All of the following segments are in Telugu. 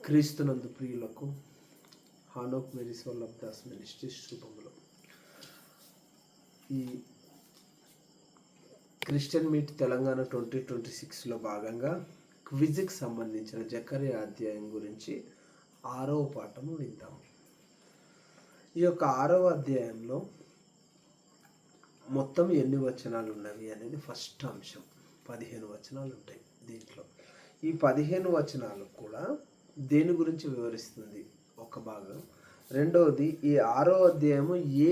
క్రీస్తునందు ప్రియులకు హానోక్ మేరీస్ వల్లభ్ దాస్ మినిస్ట్రీస్ రూపంలో ఈ క్రిస్టియన్ మీట్ తెలంగాణ 2026లో భాగంగా క్విజ్కి సంబంధించిన జకర్యా అధ్యాయం గురించి 6వ పాఠము విందాము. ఈ యొక్క 6వ అధ్యాయంలో మొత్తం ఎన్ని వచనాలు ఉన్నవి అనేది ఫస్ట్ అంశం. 15 వచనాలు ఉంటాయి దీంట్లో. ఈ 15 వచనాలు కూడా దేని గురించి వివరిస్తుంది ఒక భాగం. రెండవది, ఈ 6వ అధ్యాయము ఏ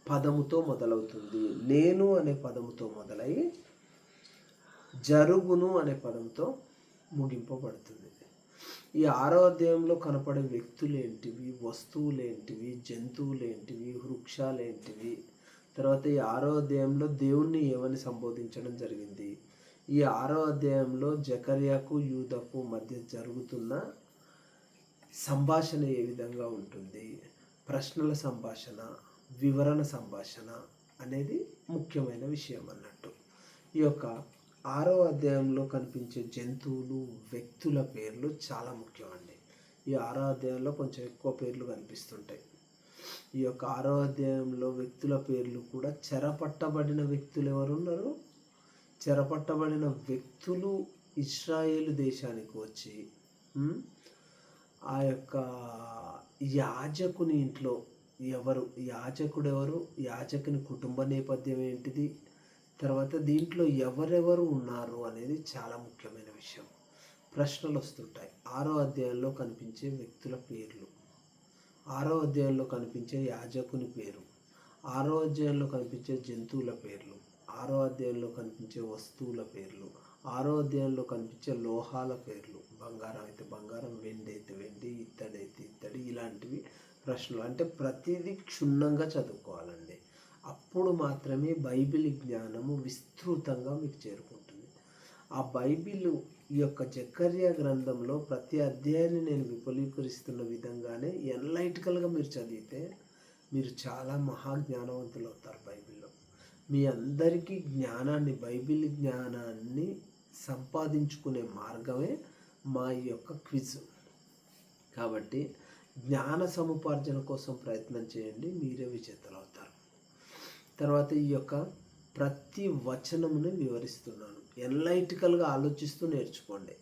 పదముతో మొదలవుతుంది? నేను అనే పదముతో మొదలై జరుగును అనే పదంతో ముగింపబడుతుంది. ఈ 6వ అధ్యాయంలో కనపడే వ్యక్తులు ఏంటివి, వస్తువులు ఏంటివి, జంతువులు ఏంటివి, వృక్షాలు ఏంటివి, తర్వాత ఈ 6వ అధ్యాయంలో దేవుణ్ణి ఏమని సంబోధించడం జరిగింది, ఈ 6వ అధ్యాయంలో జకర్యాకు యూదకు మధ్య జరుగుతున్న సంభాషణ ఏ విధంగా ఉంటుంది, ప్రశ్నల సంభాషణ, వివరణ సంభాషణ అనేది ముఖ్యమైన విషయం అన్నట్టు. ఈ యొక్క 6వ అధ్యాయంలో కనిపించే జంతువులు, వ్యక్తుల పేర్లు చాలా ముఖ్యమండి. ఈ 6వ అధ్యాయంలో కొంచెం ఎక్కువ పేర్లు కనిపిస్తుంటాయి. ఈ యొక్క 6వ అధ్యాయంలో వ్యక్తుల పేర్లు కూడా చెరపట్టబడిన వ్యక్తులు ఎవరున్నారు? చెరపట్టబడిన వ్యక్తులు ఇశ్రాయేలు దేశానికి వచ్చి ఆ యొక్క యాజకుని ఇంట్లో యాజకుడు ఎవరు, యాజకుని కుటుంబ నేపథ్యం ఏంటిది, తర్వాత దీంట్లో ఎవరెవరు ఉన్నారు అనేది చాలా ముఖ్యమైన విషయం. ప్రశ్నలు వస్తుంటాయి. 6వ అధ్యాయంలో కనిపించే వ్యక్తుల పేర్లు, 6వ అధ్యాయంలో కనిపించే యాజకుని పేరు, 6వ అధ్యాయంలో కనిపించే జంతువుల పేర్లు, 6వ అధ్యాయంలో కనిపించే వస్తువుల పేర్లు, 6వ అధ్యాయంలో కనిపించే లోహాల పేర్లు, బంగారం అయితే బంగారం, వెండి అయితే వెండి, ఇత్తడి అయితే ఇత్తడి, ఇలాంటివి ప్రశ్నలు. అంటే ప్రతిదీ క్షుణ్ణంగా చదువుకోవాలండి. అప్పుడు మాత్రమే బైబిల్ జ్ఞానము విస్తృతంగా మీకు చేరుకుంటుంది. ఆ బైబిల్ ఈ యొక్క జకర్యా గ్రంథంలో ప్రతి అధ్యాయాన్ని నేను విపులీకరిస్తున్న విధంగానే ఎన్లైటికల్గా మీరు చదివితే మీరు చాలా మహాజ్ఞానవంతులు అవుతారు. బైబిల్లో మీ అందరికీ జ్ఞానాన్ని, బైబిల్ జ్ఞానాన్ని సంపాదించుకునే మార్గమే మా ఈ యొక్క క్విజ్. కాబట్టి జ్ఞాన సముపార్జన కోసం ప్రయత్నం చేయండి, మీరే విజేతలు అవుతారు. తర్వాత ఈ యొక్క ప్రతి వచనముని వివరిస్తున్నాను. ఎన్లైటికల్గా ఆలోచిస్తూ నేర్చుకోండి.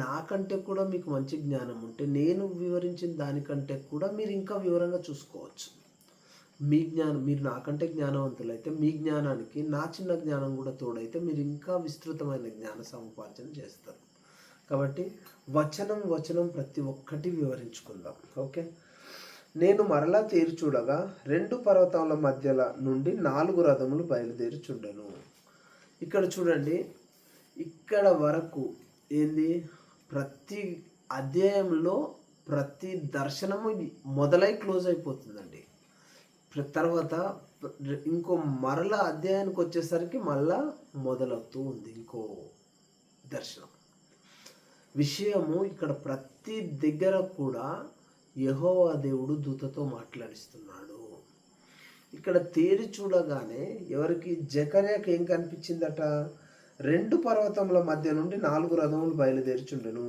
నాకంటే కూడా మీకు మంచి జ్ఞానం ఉంటే నేను వివరించిన దానికంటే కూడా మీరు ఇంకా వివరంగా చూసుకోవచ్చు. మీ జ్ఞానం, మీరు నాకంటే జ్ఞానవంతులు అయితే మీ జ్ఞానానికి నా చిన్న జ్ఞానం కూడా తోడైతే మీరు ఇంకా విస్తృతమైన జ్ఞాన సముపార్జన చేస్తారు. కాబట్టి వచనం ప్రతి ఒక్కటి వివరించుకుందాం. ఓకే. నేను మరలా తేరి చూడగా 2 పర్వతముల మధ్యల నుండి 4 రథములు బయలుదేరి చుండెను. ఇక్కడ చూడండి, ఇక్కడ వరకు ఏంది, ప్రతి అధ్యాయంలో ప్రతి దర్శనము మొదలై క్లోజ్ అయిపోతుందండి. తర్వాత ఇంకో మరలా అధ్యాయానికి వచ్చేసరికి మళ్ళా మొదలవుతూ ఉంది ఇంకో దర్శనం. విషయము ఇక్కడ ప్రతి దగ్గర కూడా యెహోవా దేవుడు దూతతో మాట్లాడిస్తున్నాడు. ఇక్కడ తేరి చూడగానే ఎవరికి, జకర్యాకి ఏం కనిపించిందట? 2 పర్వతముల మధ్య నుండి 4 రథములు బయలుదేరుచుండెను.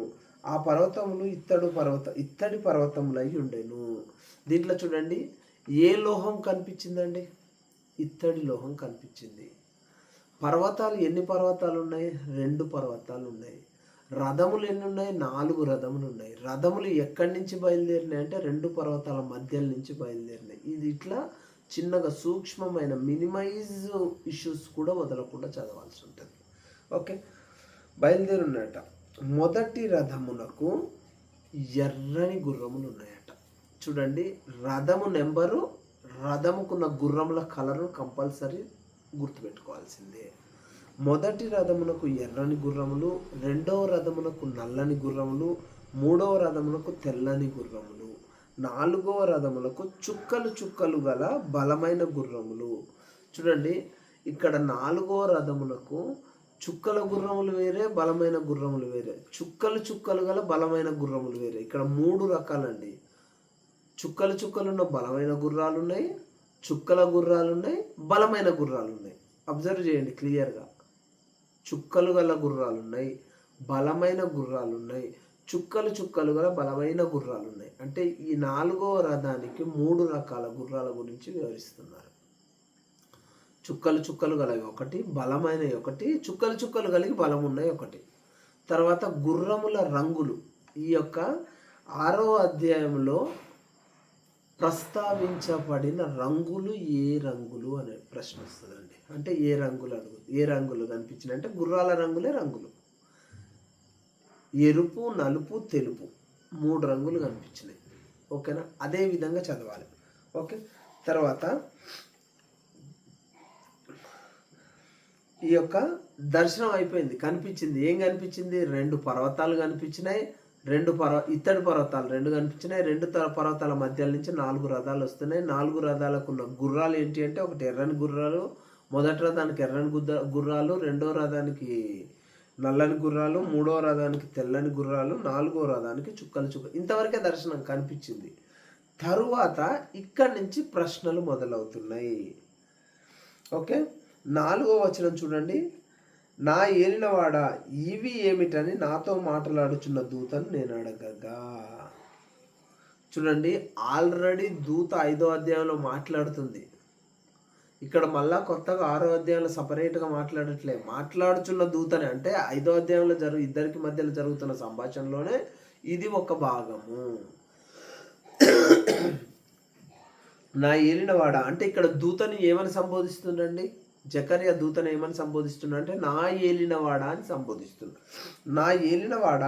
ఆ పర్వతములు ఇత్తడి పర్వతములై ఉండెను. దీంట్లో చూడండి, ఏ లోహం కనిపించిందండి? ఇత్తడి లోహం కనిపించింది. పర్వతాలు, ఎన్ని పర్వతాలు ఉన్నాయి? 2 పర్వతాలు ఉన్నాయి. రథములు ఎన్ని ఉన్నాయి? 4 రథములు ఉన్నాయి. రథములు ఎక్కడి నుంచి బయలుదేరినాయి అంటే 2 పర్వతాల మధ్యల నుంచి బయలుదేరినాయి. ఇది ఇట్లా చిన్నగా సూక్ష్మమైన మినిమైజ్ ఇష్యూస్ కూడా వదలకుండా చదవాల్సి ఉంటుంది. ఓకే. బయలుదేరి ఉన్నాయట. మొదటి రథమునకు ఎర్రని గుర్రములు ఉన్నాయట. చూడండి, రథము నెంబరు, రథముకున్న గుర్రముల కలరు కంపల్సరీ గుర్తుపెట్టుకోవాల్సిందే. మొదటి రథమునకు ఎర్రని గుర్రములు, 2వ రథమునకు నల్లని గుర్రములు, 3వ రథమునకు తెల్లని గుర్రములు, 4వ రథములకు చుక్కలు గల బలమైన గుర్రములు. చూడండి, ఇక్కడ 4వ రథమునకు చుక్కల గుర్రములు వేరే, బలమైన గుర్రములు వేరే. చుక్కలు గల బలమైన గుర్రములు వేరే. ఇక్కడ 3 రకాలండి. చుక్కలున్న బలమైన గుర్రాలు ఉన్నాయి, చుక్కల గుర్రాలు ఉన్నాయి, బలమైన గుర్రాలు ఉన్నాయి. అబ్జర్వ్ చేయండి క్లియర్గా. చుక్కలు గల గుర్రాలు ఉన్నాయి, బలమైన గుర్రాలు ఉన్నాయి, చుక్కలు చుక్కలు గల బలమైన గుర్రాలు ఉన్నాయి. అంటే ఈ 4వ రథానికి 3 రకాల గుర్రాల గురించి వివరిస్తున్నారు. చుక్కలు చుక్కలు గలవి ఒకటి, బలమైనవి ఒకటి, చుక్కలు చుక్కలు కలిగి బలం ఉన్నాయి ఒకటి. తర్వాత గుర్రముల రంగులు. ఈ యొక్క 6వ అధ్యాయంలో ప్రస్తావించబడిన రంగులు ఏ రంగులు అనే ప్రశ్న వస్తుందండి. అంటే ఏ రంగులు కనిపించినాయి అంటే గుర్రాల రంగులే రంగులు. ఎరుపు, నలుపు, తెలుపు 3 రంగులు కనిపించినాయి. ఓకేనా? అదే విధంగా చదవాలి. ఓకే. తర్వాత ఈ యొక్క దర్శనం అయిపోయింది, కనిపించింది. ఏం కనిపించింది? 2 పర్వతాలు కనిపించినాయి. ఇత్తడి పర్వతాలు 2 కనిపించినాయి. 2 పర్వతాల మధ్య నుంచి 4 రథాలు వస్తున్నాయి. 4 రథాలకు ఉన్న గుర్రాలు ఏంటి అంటే ఒకటి ఎర్రని గుర్రాలు, మొదటి రథానికి ఎర్రని గుర్రాలు, రెండో రథానికి నల్లని గుర్రాలు, 3వ రథానికి తెల్లని గుర్రాలు, 4వ రథానికి చుక్కలు. ఇంతవరకే దర్శనం కనిపించింది. తరువాత ఇక్కడి నుంచి ప్రశ్నలు మొదలవుతున్నాయి. ఓకే. 4వ వచనం చూడండి. నా ఏలినవాడ, ఇవి ఏమిటని నాతో మాట్లాడుచున్న దూతను నేను అడగగా. చూడండి, ఆల్రెడీ దూత 5వ అధ్యాయంలో మాట్లాడుతుంది. ఇక్కడ మళ్ళా కొత్తగా 6వ అధ్యాయంలో సపరేట్గా మాట్లాడుచున్న దూతని. అంటే 5వ అధ్యాయంలో ఇద్దరికి మధ్యలో జరుగుతున్న సంభాషణలోనే ఇది ఒక భాగము. నా ఏలినవాడ అంటే ఇక్కడ దూతని ఏమని సంబోధిస్తుందండి? జకర్యా దూతను ఏమని సంబోధిస్తున్నా అంటే నా ఏలినవాడ అని సంబోధిస్తున్నా. నా ఏలినవాడ,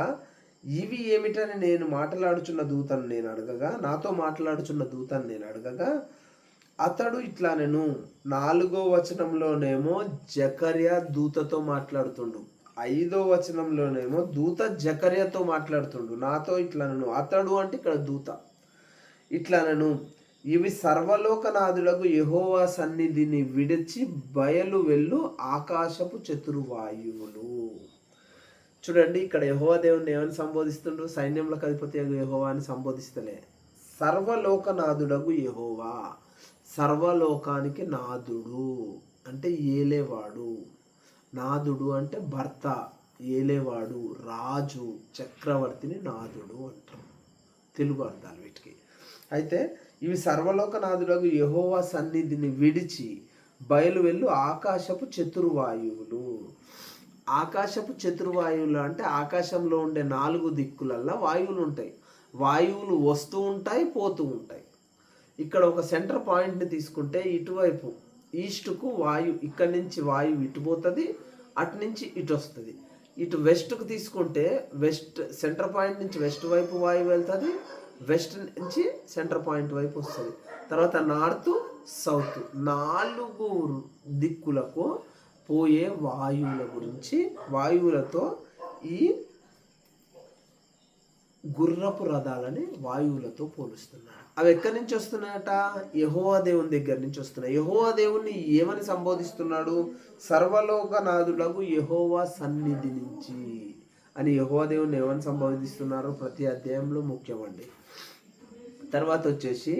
ఇవి ఏమిటని నేను మాట్లాడుచున్న దూతను నేను అడగగా, నాతో మాట్లాడుచున్న దూతను నేను అడగగా, అతడు ఇట్లా నేను 4వ వచనంలోనేమో జకర్యా దూతతో మాట్లాడుతుండు, 5వ వచనంలోనేమో దూత జకర్యాతో మాట్లాడుతుండు. నాతో ఇట్లా నేను, అతడు అంటే ఇక్కడ దూత, ఇట్లా నేను, ఇవి సర్వలోకనాథులకు యెహోవా సన్నిధిని విడిచి బయలు వెళ్ళు ఆకాశపు చతుర్వాయువులు. చూడండి, ఇక్కడ యెహోవా దేవుని ఏమని సంబోధిస్తుండ్రు? సైన్యములకు అధిపతి యెహోవా అని సంబోధిస్తలే. సర్వలోకనాథుడగు యెహోవా, సర్వలోకానికి నాథుడు అంటే ఏలేవాడు. నాథుడు అంటే భర్త, ఏలేవాడు, రాజు, చక్రవర్తిని నాథుడు అంటారు. తెలుగు అర్థాలు వీటికి. అయితే ఇవి సర్వలోకనాథులకు యెహోవా సన్నిధిని విడిచి బయలు వెళ్ళు ఆకాశపు చతుర్వాయువులు. ఆకాశపు చతుర్వాయువులు అంటే ఆకాశంలో ఉండే 4 దిక్కులల్లో వాయువులు ఉంటాయి. వాయువులు వస్తూ ఉంటాయి, పోతూ ఉంటాయి. ఇక్కడ ఒక సెంటర్ పాయింట్ని తీసుకుంటే ఇటువైపు ఈస్ట్కు ఇక్కడి నుంచి వాయువు ఇటు పోతుంది, అటు నుంచి ఇటు వస్తుంది. ఇటు వెస్ట్కు తీసుకుంటే సెంటర్ పాయింట్ నుంచి వెస్ట్ వైపు వాయువు వెళ్తుంది, వెస్ట్ నుంచి సెంటర్ పాయింట్ వైపు వస్తుంది. తర్వాత నార్త్, సౌత్ 4 దిక్కులకు పోయే వాయువుల గురించి, వాయువులతో ఈ గుర్రపు రథాలని వాయువులతో పోలుస్తున్నారు. అవి ఎక్కడి నుంచి వస్తున్నాయట? యెహోవా దేవుని దగ్గర నుంచి వస్తున్నాయి. యెహోవా దేవుణ్ణి ఏమని సంబోధిస్తున్నాడు? సర్వలోకనాథులకు యెహోవా సన్నిధి నుంచి అని యెహోవా దేవుణ్ణి ఏమని సంబోధిస్తున్నారు? ప్రతి అధ్యాయంలో ముఖ్యమండి. తర్వాత వచ్చేసి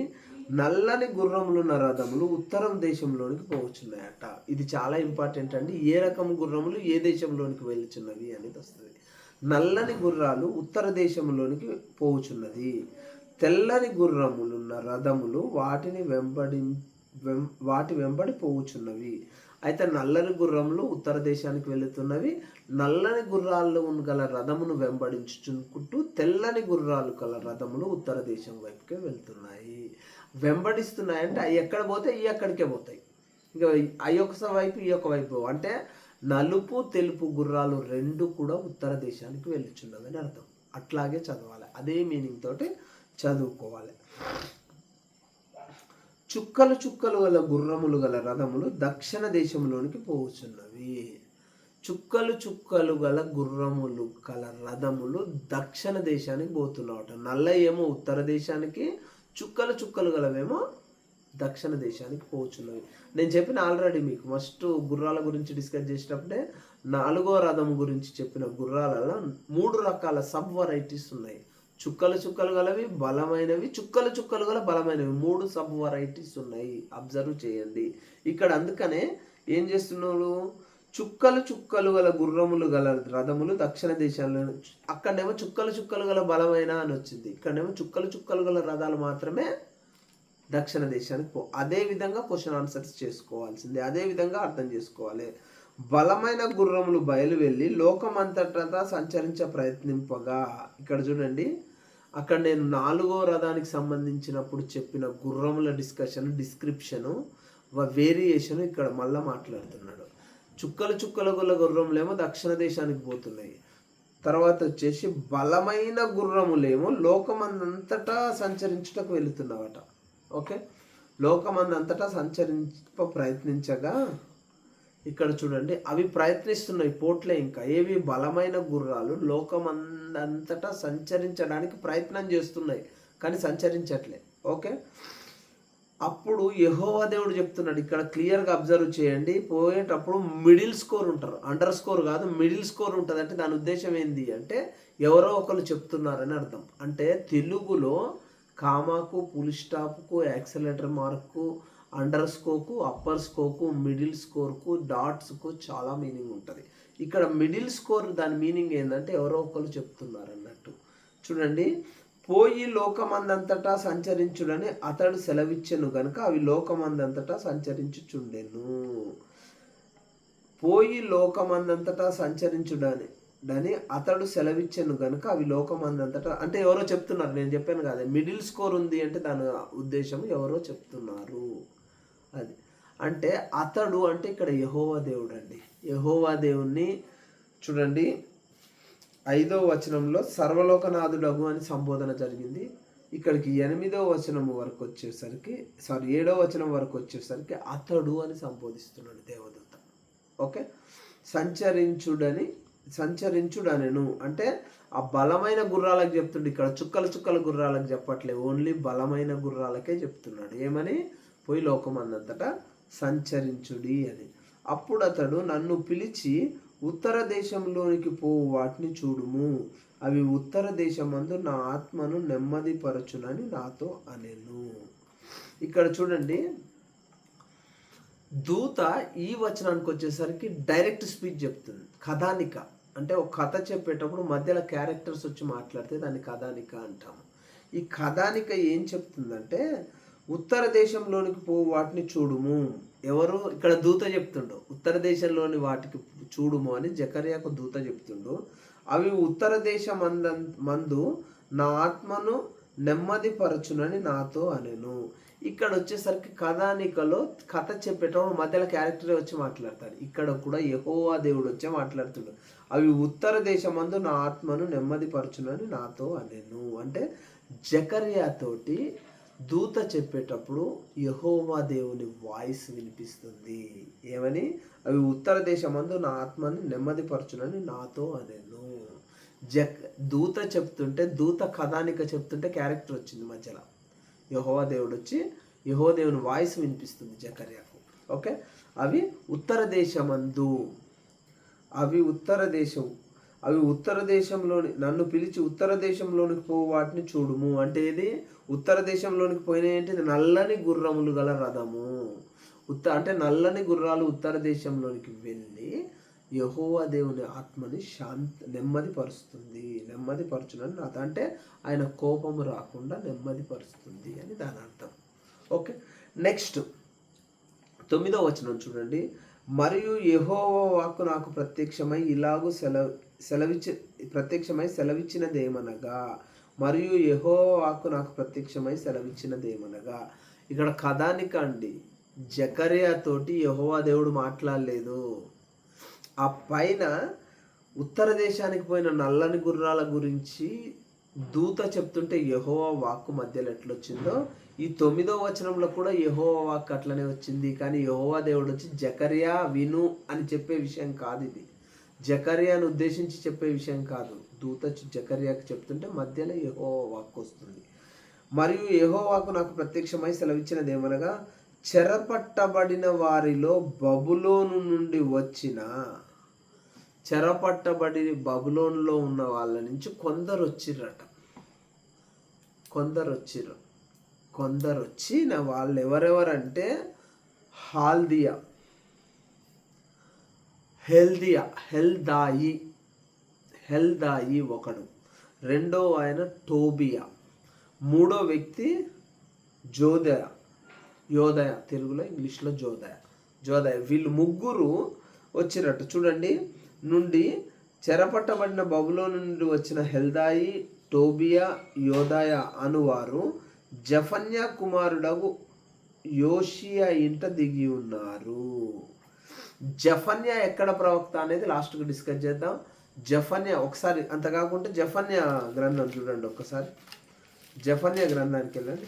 నల్లని గుర్రములున్న రథములు ఉత్తరం దేశంలోనికి పోవచ్చున్నాయట. ఇది చాలా ఇంపార్టెంట్ అండి. ఏ రకం గుర్రములు ఏ దేశంలోనికి వెళ్ళుచున్నవి అనేది వస్తుంది. నల్లని గుర్రాలు ఉత్తర దేశంలోనికి పోవచ్చున్నది. తెల్లని గుర్రములున్న రథములు వాటి వెంబడి పోవచ్చున్నవి. అయితే నల్లని గుర్రములు ఉత్తర దేశానికి వెళుతున్నవి. నల్లని గుర్రాలు గల రథమును వెంబడించుకుంటూ తెల్లని గుర్రాలు గల రథములు ఉత్తర దేశం వైపుకే వెళ్తున్నాయి. వెంబడిస్తున్నాయంటే అవి ఎక్కడ పోతే ఈ అక్కడికే పోతాయి. ఇక అవి ఒక వైపు ఈ ఒక వైపు. అంటే నలుపు తెలుపు గుర్రాలు 2 కూడా ఉత్తర దేశానికి వెళ్ళుచున్నవి అని అర్థం. అట్లాగే చదవాలి, అదే మీనింగ్ తోటి చదువుకోవాలి. చుక్కలు చుక్కలు గల గుర్రములు గల రథములు దక్షిణ దేశంలోనికి పోవచ్చున్నవి. చుక్కలు చుక్కలు గల గుర్రములు గల రథములు దక్షిణ దేశానికి పోతున్నావట. నల్ల ఏమో ఉత్తర దేశానికి, చుక్కలు చుక్కలు గలవేమో దక్షిణ దేశానికి పోవచ్చున్నవి. నేను చెప్పిన ఆల్రెడీ మీకు ఫస్ట్ గుర్రాల గురించి డిస్కస్ చేసేటప్పుడే 4వ రథం గురించి చెప్పిన గుర్రాలలో 3 రకాల సబ్ వెరైటీస్ ఉన్నాయి. చుక్కలు చుక్కలు గలవి, బలమైనవి, చుక్కలు చుక్కలు గల బలమైనవి 3 సబ్ వెరైటీస్ ఉన్నాయి. అబ్జర్వ్ చేయండి. ఇక్కడ అందుకనే ఏం చేస్తున్నాడు? చుక్కలు చుక్కలు గల గుర్రములు గల రథములు దక్షిణ దేశాల్లో. అక్కడనేమో చుక్కలు చుక్కలు గల బలమైన అని వచ్చింది, ఇక్కడనేమో చుక్కలు చుక్కలు గల రథాలు మాత్రమే దక్షిణ దేశానికి అదే విధంగా క్వశ్చన్ ఆన్సర్స్ చేసుకోవాల్సిందే, అదే విధంగా అర్థం చేసుకోవాలి. బలమైన గుర్రములు బయలు వెళ్ళి లోకమంతటా సంచరించ ప్రయత్నింపగా. ఇక్కడ చూడండి, అక్కడ నేను 4వ రథానికి సంబంధించినప్పుడు చెప్పిన గుర్రముల డిస్క్రిప్షను వేరియేషన్ ఇక్కడ మళ్ళీ మాట్లాడుతున్నాడు. చుక్కలు చుక్కల గల గుర్రములేమో దక్షిణ దేశానికి పోతున్నాయి, తర్వాత వచ్చేసి బలమైన గుర్రములేమో లోకమందంతటా సంచరించుటకు వెళుతున్నావట. ఓకే, లోకమందంతటా సంచరించ ప్రయత్నించగా ఇక్కడ చూడండి అవి ప్రయత్నిస్తున్నాయి పోట్లే. ఇంకా ఏవి? బలమైన గుర్రాలు లోకమందంతటా సంచరించడానికి ప్రయత్నం చేస్తున్నాయి కానీ సంచరించట్లే. ఓకే, అప్పుడు యెహోవా దేవుడు చెప్తున్నాడు, ఇక్కడ క్లియర్గా అబ్జర్వ్ చేయండి. పోయేటప్పుడు మిడిల్ స్కోర్ ఉంటారు, అండర్ స్కోర్ కాదు, మిడిల్ స్కోర్ ఉంటుంది. అంటే దాని ఉద్దేశం ఏంటి అంటే ఎవరో ఒకరు చెప్తున్నారని అర్థం. అంటే తెలుగులో కామాకు, ఫుల్ స్టాప్కు, యాక్సిలరేటర్ మార్కు, అండర్ స్కోర్కు, అప్పర్ స్కోర్కు, మిడిల్ స్కోర్కు, డాట్స్కు చాలా మీనింగ్ ఉంటుంది. ఇక్కడ మిడిల్ స్కోర్ దాని మీనింగ్ ఏంటంటే ఎవరో ఒకరు చెప్తున్నారు అన్నట్టు. చూడండి, పోయి లోకమందంతటా సంచరించుడని అతడు సెలవిచ్చెను గనుక అవి లోకమందంతటా సంచరించుచుండెను. పోయి లోకమందంతటా సంచరించుడని అతడు సెలవిచ్చెను గనుక అవి లోకమందంతటా, అంటే ఎవరో చెప్తున్నారు. నేను చెప్పాను కదా మిడిల్ స్కోర్ ఉంది అంటే దాని ఉద్దేశం ఎవరో చెప్తున్నారు అది. అంటే అతడు అంటే ఇక్కడ యెహోవా దేవుడు అండి. యెహోవా దేవుణ్ణి చూడండి 5వ వచనంలో సర్వలోకనాథుడగు అని సంబోధన జరిగింది. ఇక్కడికి 8వ వచనం వరకు వచ్చేసరికి 7వ వచనం వరకు వచ్చేసరికి అతడు అని సంబోధిస్తున్నాడు దేవదూత. ఓకే, సంచరించుడనెను అంటే ఆ బలమైన గుర్రాలకు చెప్తుండే. ఇక్కడ చుక్కల చుక్కల గుర్రాలకు చెప్పట్లేదు, ఓన్లీ బలమైన గుర్రాలకే చెప్తున్నాడు. ఏమని? పోయి లోకమందంతటా సంచరించుడి అని. అప్పుడు అతడు నన్ను పిలిచి ఉత్తర దేశంలోనికి పోవు వాటిని చూడుము, అవి ఉత్తర దేశమందు నా ఆత్మను నెమ్మదిపరచునని నాతో అనెను. ఇక్కడ చూడండి, దూత ఈ వచనానికి వచ్చేసరికి డైరెక్ట్ స్పీచ్ చెప్తుంది. కథానిక అంటే ఒక కథ చెప్పేటప్పుడు మధ్యలో క్యారెక్టర్స్ వచ్చి మాట్లాడితే దాన్ని కథానిక అంటాము. ఈ కథానిక ఏం చెప్తుందంటే ఉత్తర దేశంలోనికి పోవు వాటిని చూడుము. ఎవరు? ఇక్కడ దూత చెప్తుండు, ఉత్తర దేశంలోని వాటికి చూడుము అని జకర్యాకు దూత చెప్తుండు. అవి ఉత్తర దేశం మందు నా ఆత్మను నెమ్మదిపరచునని నాతో అనెను. ఇక్కడ వచ్చేసరికి కథానికలో కథ చెప్పేటప్పుడు మధ్యలో క్యారెక్టరే వచ్చి మాట్లాడతాడు. ఇక్కడ కూడా యెహోవా దేవుడు వచ్చే మాట్లాడుతుండు. అవి ఉత్తర దేశమందు నా ఆత్మను నెమ్మదిపరచునని నాతో అనెను. అంటే జకర్యాతోటి దూత చెప్పేటప్పుడు యెహోవా దేవుని వాయిస్ వినిపిస్తుంది. ఏమని? అవి ఉత్తర దేశమందు నా ఆత్మని నెమ్మదిపరచునని నాతో అనెను. దూత చెప్తుంటే, దూత కథానిక చెప్తుంటే క్యారెక్టర్ వచ్చింది మధ్యలో. యెహోవా దేవుడు వచ్చి యెహోవా దేవుని వాయిస్ వినిపిస్తుంది జకర్యాకు. ఓకే, అవి ఉత్తర దేశమందు, అవి ఉత్తర దేశంలోని నన్ను పిలిచి ఉత్తర దేశంలోనికి పోవు వాటిని చూడుము. అంటే ఇది ఉత్తర దేశంలోనికి పోయిన ఏంటి? నల్లని గుర్రములు గల రథము. అంటే నల్లని గుర్రాలు ఉత్తర దేశంలోనికి వెళ్ళి యెహోవా దేవుని ఆత్మని నెమ్మదిపరుచునని నాతో, అంటే ఆయన కోపము రాకుండా నెమ్మదిపరుస్తుంది అని దాని అర్థం. ఓకే, నెక్స్ట్ 9వ వచనం చూడండి. మరియు యెహోవా వాక్కు నాకు ప్రత్యక్షమై ఇలాగూ సెలవిచ్చినదేమనగా, మరియు యెహోవా వాక్కు నాకు ప్రత్యక్షమై సెలవిచ్చినదేమనగా. ఇక్కడ కథానిక అండి. జకర్యా తోటి యెహోవా దేవుడు మాట్లాడలేదు. ఆ పైన ఉత్తర దేశానికి పోయిన నల్లని గుర్రాల గురించి దూత చెప్తుంటే యెహోవా వాక్కు మధ్యలో ఎట్లొచ్చిందో ఈ 9వ వచనంలో కూడా యెహోవా వాక్కు అట్లనే వచ్చింది. కానీ యెహోవా దేవుడు వచ్చి జకర్యా విను అని చెప్పే విషయం కాదు. ఇది జకర్యాను ఉద్దేశించి చెప్పే విషయం కాదు. దూత జకర్యాకు చెప్తుంటే మధ్యలో యెహోవా వాక్కు వస్తుంది. మరియు యెహోవా వాక్కు నాకు ప్రత్యక్షమై సెలవిచ్చినదేమనగా, చెరపట్టబడిన వారిలో బబులోను నుండి వచ్చిన, చెరపట్టబడి బబులోనులో ఉన్న వాళ్ళ నుంచి కొందరు వచ్చిన వాళ్ళు ఎవరెవరంటే హాల్దియా, హెల్దాయి ఒకడు, రెండో ఆయన టోబియా, మూడో వ్యక్తి యోదయ, తెలుగులో ఇంగ్లీష్లో జోదయ. వీళ్ళు ముగ్గురు వచ్చినట్టు చూడండి. నుండి చెరపట్టబడిన బబులోను నుండి వచ్చిన హెల్దాయి, టోబియా, యోదయ అనువారు జఫన్యా కుమారుడగు యోషియా ఇంట దిగి ఉన్నారు. జఫన్యా ఎక్కడ ప్రవక్త అనేది లాస్ట్కి డిస్కస్ చేద్దాం. జఫన్యా ఒకసారి అంత కాకుంటే జఫన్యా గ్రంథం చూడండి. ఒక్కసారి జఫన్యా గ్రంథానికి వెళ్ళండి.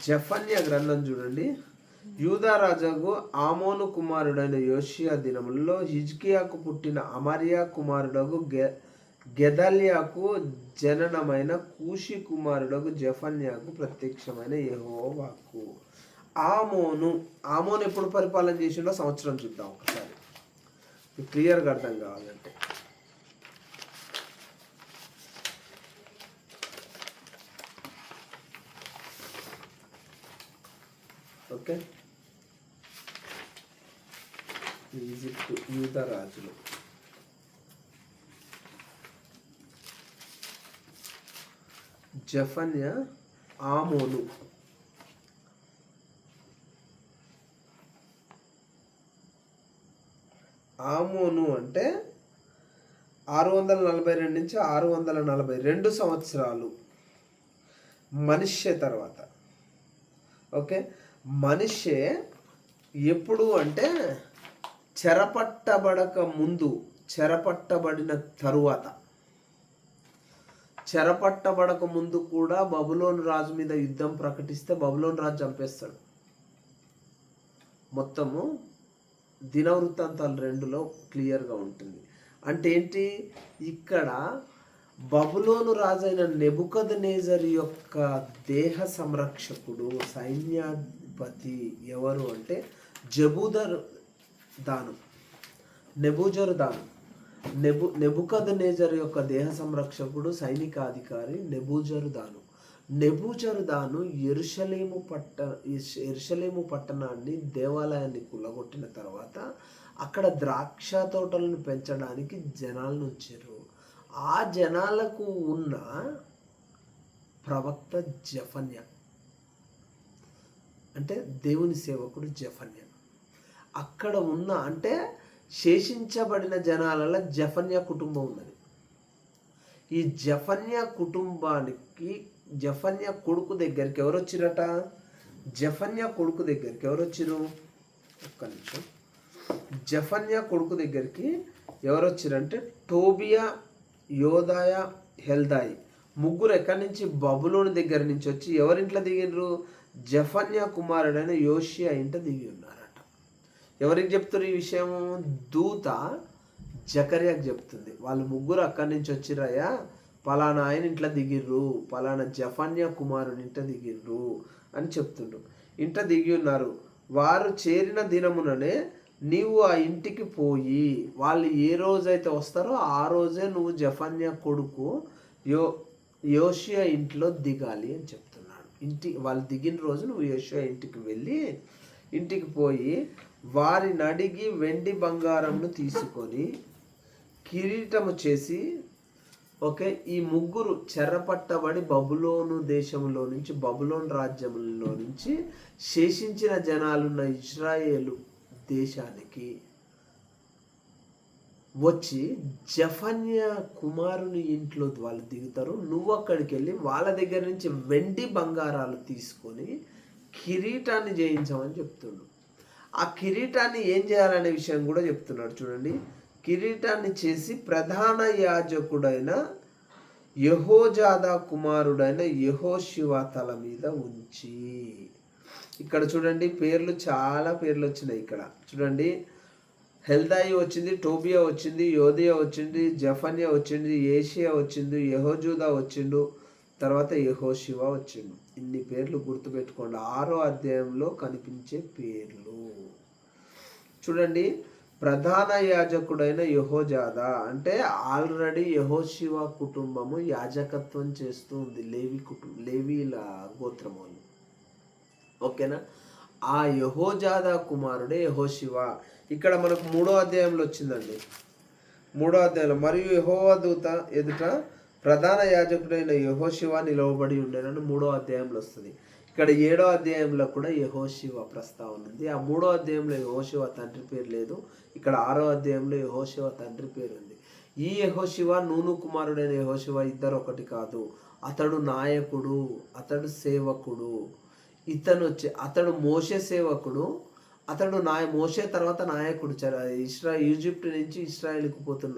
జఫన్యా గ్రంథం చూడండి. యూదా రాజుకు ఆమోను కుమారుడైన యోషియా దినములలో హిజ్కియాకు పుట్టిన అమర్యా కుమారుడగు గెదల్యాకు జననమైన కూషి కుమారుడగు జఫన్యాకు ప్రత్యక్షమైన యెహోవాకు. ఆమోను ఎప్పుడు పరిపాలన చేసిండో సంవత్సరం చూద్దాం ఒకసారి, క్లియర్గా అర్థం కావాలంటే. ఓకే, ఈజిప్ట్ యూదా రాజులు. జఫన్యా, ఆమోను. ఆమోను అంటే 642 నుంచి 642 సంవత్సరాలు మనిషే తర్వాత. ఓకే, మనిషే ఎప్పుడు అంటే చెరపట్టబడక ముందు, చెరపట్టబడిన తరువాత. చెరపట్టబడక ముందు కూడా బబులోను రాజు మీద యుద్ధం ప్రకటిస్తే బబులోను రాజు చంపేస్తాడు. మొత్తము దినవృత్తాంతాలు 2లో క్లియర్గా ఉంటుంది. అంటే ఏంటి, ఇక్కడ బబులోను రాజైన నెబుకద్నెజరు యొక్క దేహ సంరక్షకుడు, సైన్యాధిపతి ఎవరు అంటే నెబుకద్నెజరు యొక్క దేహ సంరక్షకుడు, సైనికాధికారి నెబూజరదాను యెరూషలేము పట్టణాన్ని, దేవాలయాన్ని కూలగొట్టిన తర్వాత అక్కడ ద్రాక్ష తోటలను పెంచడానికి జనాలను ఉంచారు. ఆ జనాలకు ఉన్న ప్రవక్త జఫన్యా, అంటే దేవుని సేవకుడు జఫన్యా. అక్కడ ఉన్న అంటే శేషించబడిన జనాలలో జఫన్యా కుటుంబం ఉన్నది. ఈ జఫన్యా కుటుంబానికి, జఫన్యా కొడుకు దగ్గరికి ఎవరు వచ్చిరట? జఫన్యా కొడుకు దగ్గరికి ఎవరు వచ్చిరు? ఒక్క నిమిషం. జఫన్యా కొడుకు దగ్గరికి ఎవరు వచ్చిరంటే టోబియా, యోదాయ, హెల్దాయి ముగ్గురు ఎక్కడి నుంచి? బబులోను దగ్గర నుంచి వచ్చి ఎవరింట్లో దిగినరు? జఫన్యా కుమారుడైన యోషియా ఇంట దిగి ఉన్నారట. ఎవరికి చెప్తారు ఈ విషయము? దూత జకర్యాకు చెప్తుంది. వాళ్ళు ముగ్గురు అక్కడి నుంచి వచ్చిరయ్యా, పలానా ఆయన ఇంట్లో దిగిర్రు, పలానా జఫన్యా కుమారుని ఇంట దిగిర్రు అని చెప్తుండ్రు. ఇంట దిగి ఉన్నారు. వారు చేరిన దినముననే నీవు ఆ ఇంటికి పోయి, వాళ్ళు ఏ రోజైతే వస్తారో ఆ రోజే నువ్వు జఫన్యా కొడుకు యోషియా ఇంట్లో దిగాలి అని చెప్తున్నాడు. వాళ్ళు దిగిన రోజు నువ్వు యోషియా ఇంటికి వెళ్ళి, ఇంటికి పోయి వారిని అడిగి వెండి బంగారంను తీసుకొని కిరీటము చేసి, ఓకే, ఈ ముగ్గురు చెరపట్టబడి బబులోను దేశంలో నుంచి, బబులోను రాజ్యంలో నుంచి శేషించిన జనాలున్న ఇజ్రాయేలు దేశానికి వచ్చి జఫన్యా కుమారుని ఇంట్లో వాళ్ళు దిగుతారు. నువ్వు అక్కడికి వెళ్ళి వాళ్ళ దగ్గర నుంచి వెండి బంగారాలు తీసుకొని కిరీటాన్ని జయించమని చెప్తుండు. ఆ కిరీటాన్ని ఏం చేయాలనే విషయం కూడా చెప్తున్నాడు. చూడండి, కిరీటాన్ని చేసి ప్రధాన యాజకుడైన యెహోజాదా కుమారుడైన యెహోషువ తల మీద ఉంచి. ఇక్కడ చూడండి, చాలా పేర్లు వచ్చినాయి. ఇక్కడ చూడండి, హెల్దాయి వచ్చింది, టోబియా వచ్చింది, యోదియా వచ్చింది, జఫన్యా వచ్చింది, ఏషియా వచ్చింది, యెహోజూదా వచ్చిండు, తర్వాత యెహోషువ వచ్చిండు. ఇన్ని పేర్లు గుర్తుపెట్టుకోండి, 6వ అధ్యాయంలో కనిపించే పేర్లు. చూడండి, ప్రధాన యాజకుడైన యెహోజాదా అంటే ఆల్రెడీ యెహోషువ కుటుంబము యాజకత్వం చేస్తూ ఉంది. లేవీల గోత్రము. ఓకేనా. ఆ యెహోజాదా కుమారుడే యెహోషువ. ఇక్కడ మనకు 3వ అధ్యాయంలో వచ్చిందండి. 3వ అధ్యాయంలో మరియు యెహోవా దూత ఎదుట ప్రధాన యాజకుడైన యెహోషువ నిలవబడి ఉండేనని 3వ అధ్యాయంలో వస్తుంది. ఇక్కడ 7వ అధ్యాయంలో కూడా యెహోషువ ప్రస్తావన ఉంది. ఆ 3వ అధ్యాయంలో యెహోషువ తండ్రి పేరు లేదు. ఇక్కడ 6వ అధ్యాయంలో యెహోషువ తండ్రి పేరు ఉంది. ఈ యెహోషువ నూను కుమారుడైన యెహోషువ ఇద్దరు ఒకటి కాదు. అతడు నాయకుడు, అతడు సేవకుడు. అతడు మోషే సేవకుడు, అతడు మోషే తర్వాత నాయకుడు. ఈజిప్ట్ నుంచి ఇశ్రాయేలుకు పోతున్న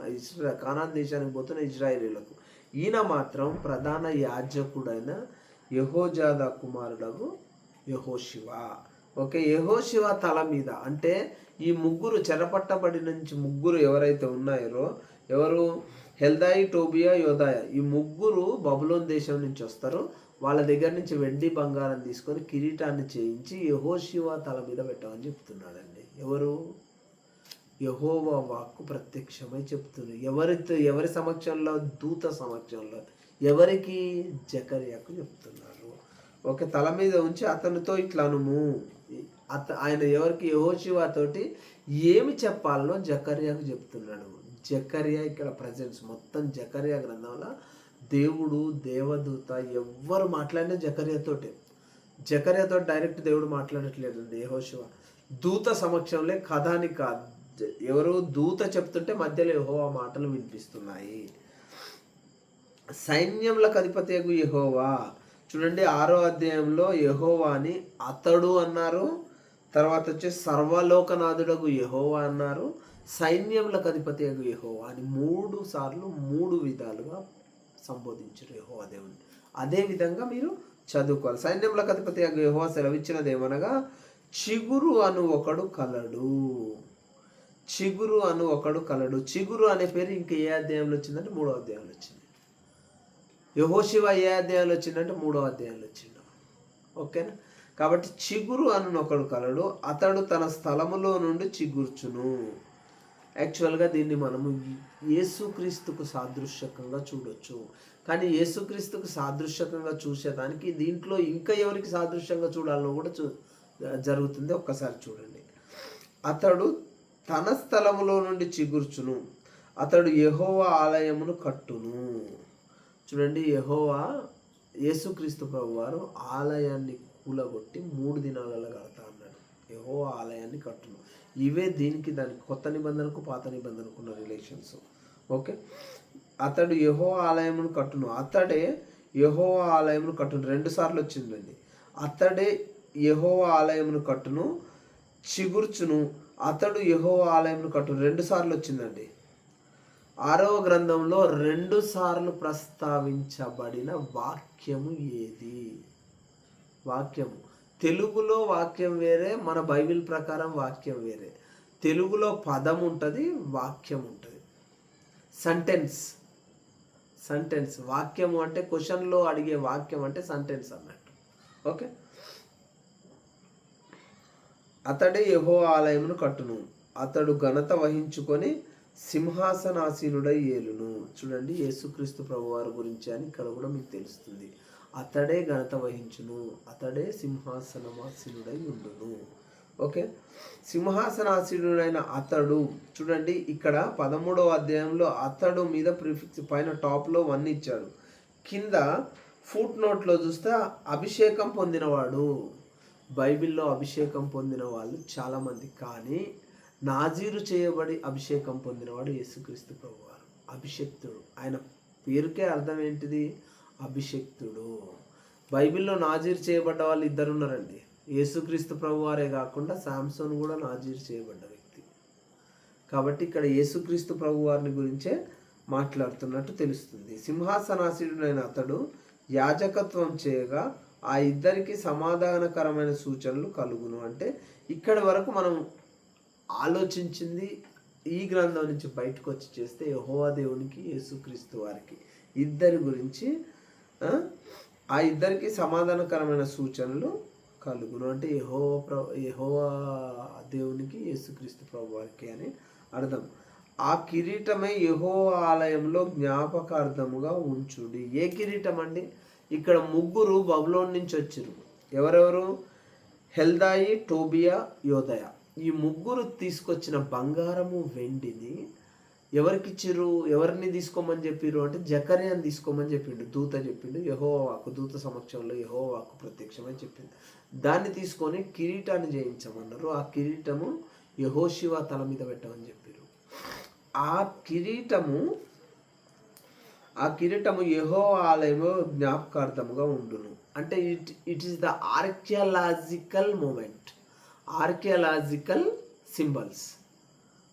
కానాన్ దేశానికి పోతున్న ఇశ్రాయేలీలకు. ఈయన మాత్రం ప్రధాన యాజకుడైన యెహోజాదా కుమారుడు యెహోషువ. ఓకే, యెహోషువ తల మీద అంటే ఈ ముగ్గురు చెరపట్టబడి నుంచి ముగ్గురు ఎవరైతే ఉన్నారో, ఎవరు హెల్దాయి, టోబియా, యోదాయ, ఈ ముగ్గురు బబులోన్ దేశం నుంచి వస్తారు. వాళ్ళ దగ్గర నుంచి వెండి బంగారం తీసుకొని కిరీటాన్ని చేయించి యెహోషువ తల మీద పెట్టమని చెప్తున్నాడండి. ఎవరు? యెహోవా వాక్కు ప్రత్యక్షమై చెప్తుంది. ఎవరి సమక్షంలో? దూత సమక్షంలో. ఎవరికి? జకర్యాకు చెప్తున్నారు. ఓకే, తల మీద ఉంచి అతనితో ఇట్లా అనుము. ఆయన ఎవరికి? యెహోషువ తోటి ఏమి చెప్పాలనో జకర్యాకు చెప్తున్నాడు. జకర్యా ఇక్కడ ప్రజెన్స్. మొత్తం జకర్యా గ్రంథంలో దేవుడు, దేవదూత ఎవ్వరు మాట్లాడినా జకర్యాతో డైరెక్ట్ దేవుడు మాట్లాడట్లేదండి. యెహోషువ దూత సమక్షంలో కథాని కాదు, ఎవరు దూత చెప్తుంటే మధ్యలో యెహోవా మాటలు వినిపిస్తున్నాయి. సైన్యములకు అధిపతియగు యెహోవా. చూడండి, 6వ అధ్యాయంలో యెహోవాని అతడు అన్నారు, తర్వాత వచ్చేసి సర్వలోకనాథుడగు యెహోవా అన్నారు, సైన్యములకు అధిపతియగు యెహోవా అని 3 సార్లు 3 విధాలుగా సంబోధించారు యెహోవా దేవుని. అదే విధంగా మీరు చదువుకోవాలి. సైన్యములకు అధిపతియగు యెహోవా సెలవిచ్చినదేమనగా చిగురు అను ఒకడు కలడు. చిగురు అను ఒకడు కలడు. చిగురు అనే పేరు ఇంకా ఏ అధ్యాయంలో వచ్చిందంటే 3వ అధ్యాయంలో వచ్చింది. యెహోషువ ఏ అధ్యాయంలో వచ్చిందంటే 3వ అధ్యాయంలో వచ్చిండు. ఓకేనా. కాబట్టి చిగురు అను ఒకడు కలడు, అతడు తన స్థలములో నుండి చిగుర్చును. యాక్చువల్గా దీన్ని మనము యేసుక్రీస్తుకు సాదృశ్యకంగా చూడొచ్చు. కానీ యేసుక్రీస్తుకు సాదృశ్యకంగా చూసేదానికి దీంట్లో ఇంకా ఎవరికి సాదృశ్యంగా చూడాలో కూడా జరుగుతుంది. ఒక్కసారి చూడండి. అతడు తన స్థలములో నుండి చిగుర్చును, అతడు యెహోవా ఆలయమును కట్టును. చూడండి, యేసుక్రీస్తు ప్రభువారు ఆలయాన్ని కూలగొట్టి 3 దినాలలో కడతా అన్నాడు. యెహోవా ఆలయాన్ని కట్టును. ఇవే దానికి కొత్త నిబంధనకు పాత నిబంధనకు ఉన్న రిలేషన్స్. ఓకే, అతడు యెహోవా ఆలయమును కట్టును, అతడే యెహోవా ఆలయమును కట్టును. 2 సార్లు వచ్చిందండి. అతడే యెహోవా ఆలయమును కట్టును, చిగుర్చును, అతడు యెహోవా ఆలయమును కట్టును. 2 సార్లు వచ్చిందండి. 6వ గ్రంథంలో 2 సార్లు ప్రస్తావించబడిన వాక్యము ఏది? వాక్యము తెలుగులో వాక్యం వేరే, మన బైబిల్ ప్రకారం వాక్యం వేరే. తెలుగులో పదం ఉంటుంది, వాక్యం ఉంటుంది. సెంటెన్స్ వాక్యము అంటే క్వశ్చన్లో అడిగే వాక్యం అంటే సెంటెన్స్ అన్నట్టు. ఓకే, అతడే యెహోవా ఆలయమును కట్టును, అతడు ఘనత వహించుకొని సింహాసనాసీనుడై ఏలును. చూడండి, యేసుక్రీస్తు ప్రభువారి గురించి అని ఇక్కడ కూడా మీకు తెలుస్తుంది. అతడే ఘనత వహించును, అతడే సింహాసనాసీనుడై ఉండును. ఓకే, సింహాసనాసీనుడైన అతడు. చూడండి, ఇక్కడ 13వ అధ్యాయంలో అతడు మీద ప్రిఫిక్స్ పైన టాప్లో 1 ఇచ్చాడు, కింద ఫుట్ నోట్లో చూస్తే అభిషేకం పొందినవాడు. బైబిల్లో అభిషేకం పొందిన వాళ్ళు చాలామంది, కానీ నాజీరు చేయబడి అభిషేకం పొందినవాడు యేసుక్రీస్తు ప్రభువారు. అభిషేక్తుడు. ఆయన పేరుకే అర్థం ఏంటిది? అభిషేక్తుడు. బైబిల్లో నాజీరు చేయబడ్డ వాళ్ళు 2 ఉన్నారండి. యేసుక్రీస్తు ప్రభువారే కాకుండా శాంసోన్ కూడా నాజీరు చేయబడ్డ వ్యక్తి. కాబట్టి ఇక్కడ యేసుక్రీస్తు ప్రభువారిని గురించే మాట్లాడుతున్నట్టు తెలుస్తుంది. సింహాసనాసీనుడైన అతడు యాజకత్వం చేయగా ఆ ఇద్దరికి సమాధానకరమైన సూచనలు కలుగును. అంటే ఇక్కడి వరకు మనం ఆలోచించింది ఈ గ్రంథం నుంచి బయటకు వచ్చి చేస్తే యెహోవా దేవునికి, యేసుక్రీస్తు వారికి ఇద్దరి గురించి, ఆ ఇద్దరికి సమాధానకరమైన సూచనలు కలుగును. అంటే యెహోవా దేవునికి, యేసుక్రీస్తు ప్రభు వారికి అని అర్థం. ఆ కిరీటమే యెహోవా ఆలయంలో జ్ఞాపకార్థముగా ఉంచుడి. ఏ కిరీటం అండి? ఇక్కడ 3 బబులోన్ నుంచి వచ్చారు. ఎవరెవరు? హెల్దాయి, టోబియా, యోదయ ఈ ముగ్గురు తీసుకొచ్చిన బంగారము వెండిని ఎవరికిచ్చిర్రు, ఎవరిని తీసుకోమని చెప్పిర్రు అంటే జకర్యాని తీసుకోమని చెప్పిండు. దూత చెప్పిండు, యెహోవాకు దూత సమక్షంలో యెహోవాకు ప్రత్యక్షమై చెప్పింది. దాన్ని తీసుకొని కిరీటాన్ని చేయించమన్నారు. ఆ కిరీటము యెహోషువ తల మీద పెట్టమని చెప్పారు. ఆ కిరీటము యెహోవా ఆలయంలో జ్ఞాపకార్థముగా ఉండును. అంటే it is the archaeological moment, archaeological symbols.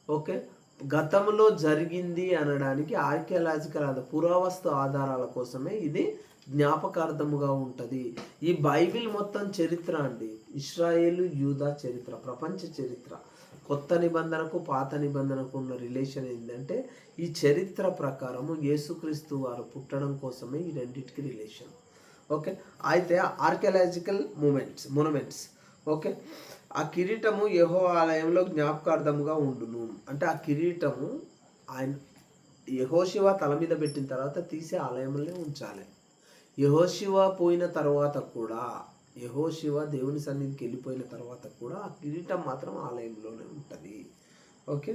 Okay, గతంలో జరిగింది అనడానికి ఆర్కియాలజికల్ పురావస్తు ఆధారాల కోసమే ఇది జ్ఞాపకార్థముగా ఉంటుంది. ఈ బైబిల్ మొత్తం చరిత్ర అండి, ఇశ్రాయేలు యూదా చరిత్ర, ప్రపంచ చరిత్ర. కొత్త నిబంధనకు పాత నిబంధనకు ఉన్న రిలేషన్ ఏంటంటే ఈ చరిత్ర ప్రకారము యేసుక్రీస్తు వారు పుట్టడం కోసమే ఈ రెండింటికి రిలేషన్. ఓకే, అయితే ఆర్కియాలజికల్ మొనుమెంట్స్. ఓకే, ఆ కిరీటము యెహోవా ఆలయంలో జ్ఞాపకార్థముగా ఉండును. అంటే ఆ కిరీటము ఆయన యెహోషువ తల మీద పెట్టిన తర్వాత తీసి ఆలయంలోనే ఉంచాలి. యెహోషువ పోయిన తర్వాత కూడా, యెహోషువ దేవుని సన్నిధికి వెళ్ళిపోయిన తర్వాత కూడా ఆ కిరీటం మాత్రం ఆలయంలోనే ఉంటుంది. ఓకే,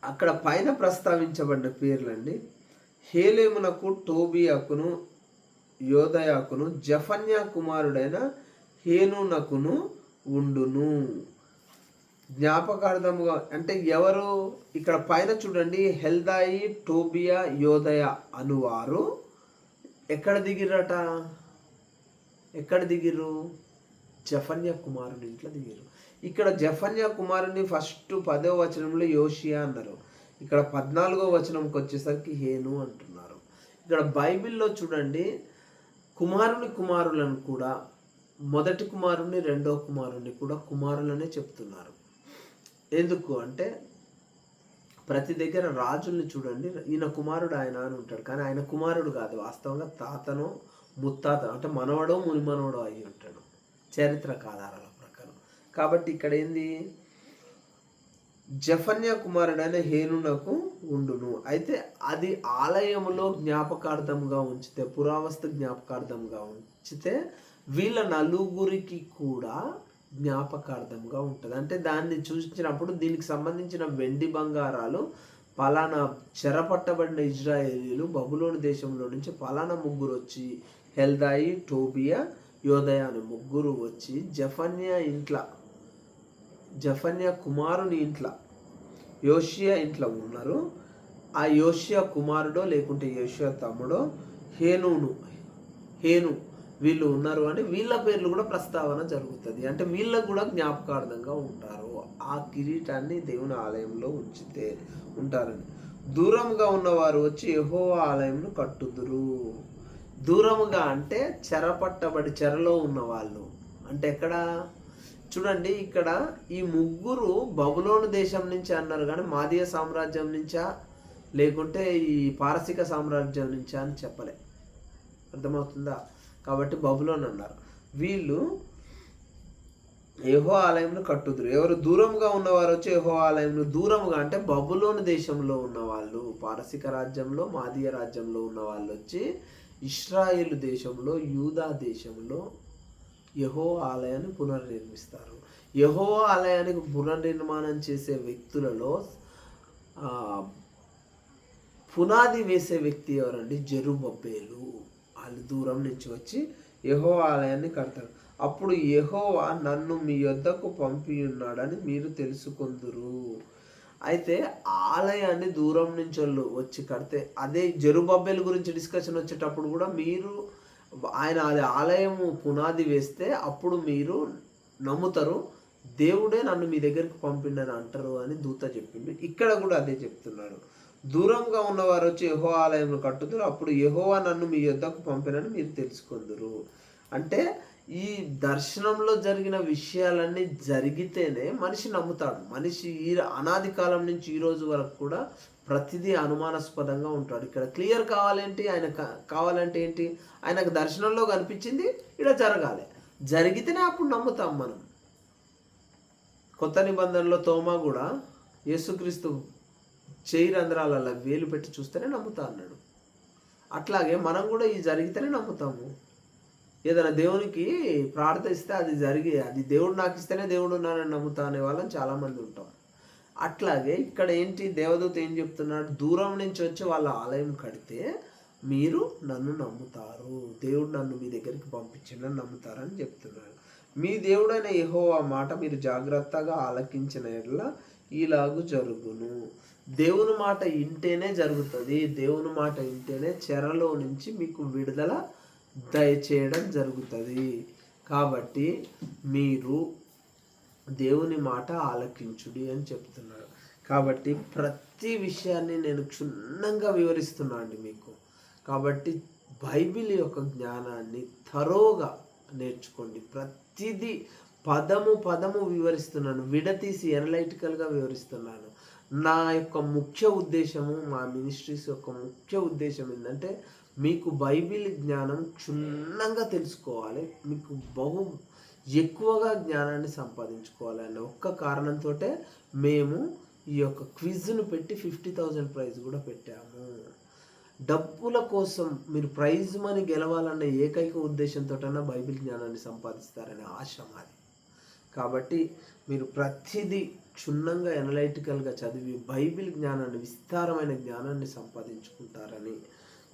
అక్కడ పైన ప్రస్తావించబడిన పేర్లండి హేలేమునకు, టోబియాకును, యోదయాకును, జఫన్యా కుమారుడైన హేనునకును ఉండును. జ్ఞాపకార్థముగా అంటే ఎవరు ఇక్కడ పైన చూడండి, హెల్దాయి, టోబియా, యోదయ అనువారు ఎక్కడ దిగిర్రు? జఫన్యా కుమారుని ఇంట్లో దిగిర్రు. ఇక్కడ జఫన్యా కుమారుని ఫస్ట్ 10వ వచనంలో యోషియా అన్నారు. ఇక్కడ 14వ వచనంకి వచ్చేసరికి హేను అంటున్నారు. ఇక్కడ బైబిల్లో చూడండి, కుమారులను కూడా, మొదటి కుమారుని, రెండో కుమారుని కూడా కుమారులనే చెప్తున్నారు. ఎందుకు అంటే ప్రతి దగ్గర రాజుల్ని చూడండి, ఈయన కుమారుడు ఆయన అని ఉంటాడు, కానీ ఆయన కుమారుడు కాదు, వాస్తవంగా తాతనో ముత్తాత అంటే మనవడో మునిమనవడో అయి ఉంటాడు చారిత్రక ఆధారాల ప్రకారం. కాబట్టి ఇక్కడ ఏంది, జఫన్యా కుమారుడైన హేనునకు ఉండును. అయితే అది ఆలయములో జ్ఞాపకార్థంగా ఉంచితే, పురావస్తు జ్ఞాపకార్థంగా ఉంచితే వీళ్ళ నలుగురికి కూడా జ్ఞాపకార్థంగా ఉంటుంది. అంటే దాన్ని చూసినప్పుడు దీనికి సంబంధించిన వెండి బంగారాలు పలానా చెరపట్టబడిన ఇజ్రాయేలీలు బబులోను దేశంలో నుంచి పలానా ముగ్గురు వచ్చి, హెల్దాయి, టోబియా, యోదయ అనే ముగ్గురు వచ్చి జఫన్యా కుమారుని ఇంట్లో, యోషియా ఇంట్లో ఉన్నారు. ఆ యోషియా కుమారుడో లేకుంటే యోషియా తమ్ముడో హేను వీళ్ళు ఉన్నారు అని వీళ్ళ పేర్లు కూడా ప్రస్తావన జరుగుతుంది. అంటే వీళ్ళకు కూడా జ్ఞాపకార్థంగా ఉంటారు. ఆ కిరీటాన్ని దేవుని ఆలయంలో ఉంచితే ఉంటారని. దూరంగా ఉన్నవారు వచ్చి యెహోవా ఆలయంను కట్టుదురు. దూరముగా అంటే చెరలో ఉన్న వాళ్ళు అంటే ఎక్కడ చూడండి, ఇక్కడ ఈ ముగ్గురు బబులోను దేశం నుంచి అన్నారు, కానీ మాదీయ సామ్రాజ్యం నుంచా లేకుంటే ఈ పారసిక సామ్రాజ్యం నుంచా అని చెప్పలే. అర్థమవుతుందా? కాబట్టి బబులోన్ అన్నారు. వీళ్ళు యెహోవా ఆలయంను కట్టుదురు. ఎవరు దూరంగా ఉన్నవారు వచ్చి యెహోవా ఆలయంను, దూరంగా అంటే బబులోను దేశంలో ఉన్నవాళ్ళు, పారసిక రాజ్యంలో మాదీయ రాజ్యంలో ఉన్న వాళ్ళు వచ్చి ఇశ్రాయేలు దేశంలో, యూదా దేశంలో యెహోవా ఆలయాన్ని పునర్నిర్మిస్తారు. యెహోవా ఆలయానికి పునర్నిర్మాణం చేసే వ్యక్తులలో పునాది వేసే వ్యక్తి ఎవరండి? జెరుబ్బేలు. వాళ్ళు దూరం నుంచి వచ్చి యెహోవా ఆలయాన్ని కడతారు. అప్పుడు యెహోవా నన్ను మీ యొద్దకు పంపి ఉన్నాడని మీరు తెలుసుకొందురు. అయితే ఆలయాన్ని దూరం నుంచి వాళ్ళు వచ్చి కడితే, అదే జెరుబ్బేలు గురించి డిస్కషన్ వచ్చేటప్పుడు కూడా ఆయన అది ఆలయము పునాది వేస్తే అప్పుడు మీరు నమ్ముతారు, దేవుడే నన్ను మీ దగ్గరికి పంపిండని అంటారు అని దూత చెప్పిండు. ఇక్కడ కూడా అదే చెప్తున్నాడు. దూరంగా ఉన్నవారు వచ్చి యెహోవా ఆలయంను కట్టుదురు, అప్పుడు యెహోవా నన్ను మీ యొద్దకు పంపినని మీరు తెలుసుకుందురు. అంటే ఈ దర్శనంలో జరిగిన విషయాలన్నీ జరిగితేనే మనిషి నమ్ముతాడు. మనిషి అనాది కాలం నుంచి ఈ రోజు వరకు కూడా ప్రతిదీ అనుమానాస్పదంగా ఉంటాడు. ఇక్కడ క్లియర్ కావాలంటే ఏంటి? ఆయనకు దర్శనంలో కనిపించింది, ఇక్కడ జరగాలి, జరిగితేనే అప్పుడు నమ్ముతాం మనం. కొత్త నిబంధనలో తోమా కూడా యేసుక్రీస్తు చేయి రంధ్రాలలో వేలు పెట్టి చూస్తేనే నమ్ముతా అన్నాడు. అట్లాగే మనం కూడా ఈ జరిగితేనే నమ్ముతాము. ఏదైనా దేవునికి ప్రార్థిస్తే అది దేవుడు నాకు ఇస్తేనే దేవుడు ఉన్నానని నమ్ముతా అనే వాళ్ళని చాలామంది ఉంటాం. అట్లాగే ఇక్కడ ఏంటి, దేవదూత ఏం చెప్తున్నాడు, దూరం నుంచి వచ్చి వాళ్ళ ఆలయం కడితే మీరు నన్ను నమ్ముతారు, దేవుడు నన్ను మీ దగ్గరికి పంపించిందని నమ్ముతారని చెప్తున్నాడు. మీ దేవుడైన యెహోవా మాట మీరు జాగ్రత్తగా ఆలకించిన యెడల ఇలాగు జరుగును. దేవుని మాట ఇంటేనే జరుగుతుంది. దేవుని మాట ఇంటేనే చెరలో నుంచి మీకు విడుదల దయచేయడం జరుగుతుంది. కాబట్టి మీరు దేవుని మాట ఆలకించుడి అని చెప్తున్నాడు. కాబట్టి ప్రతి విషయాన్ని నేను క్షుణ్ణంగా వివరిస్తున్నా అండి మీకు. కాబట్టి బైబిల్ యొక్క జ్ఞానాన్ని థరోగా నేర్చుకోండి. ప్రతిదీ పదము వివరిస్తున్నాను, విడతీసి ఎనలైటికల్గా వివరిస్తున్నాను. నా యొక్క ముఖ్య ఉద్దేశము, మా మినిస్ట్రీస్ యొక్క ముఖ్య ఉద్దేశం ఏంటంటే మీకు బైబిల్ జ్ఞానం క్షుణ్ణంగా తెలుసుకోవాలి, మీకు ఎక్కువగా జ్ఞానాన్ని సంపాదించుకోవాలి అనే ఒక్క కారణంతో మేము ఈ యొక్క క్విజ్ను పెట్టి 50,000 ప్రైజ్ కూడా పెట్టాము. డబ్బుల కోసం మీరు ప్రైజ్ మనీ గెలవాలన్న ఏకైక ఉద్దేశంతోటైనా బైబిల్ జ్ఞానాన్ని సంపాదిస్తారనే ఆశ మాది. కాబట్టి మీరు ప్రతిదీ క్షుణ్ణంగా ఎనలైటికల్గా చదివి బైబిల్ జ్ఞానాన్ని, విస్తారమైన జ్ఞానాన్ని సంపాదించుకుంటారని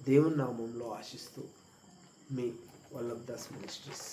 దేవుని నామంలో ఆశిస్తూ మీ వల్లభదాస్ మినిస్ట్రీస్.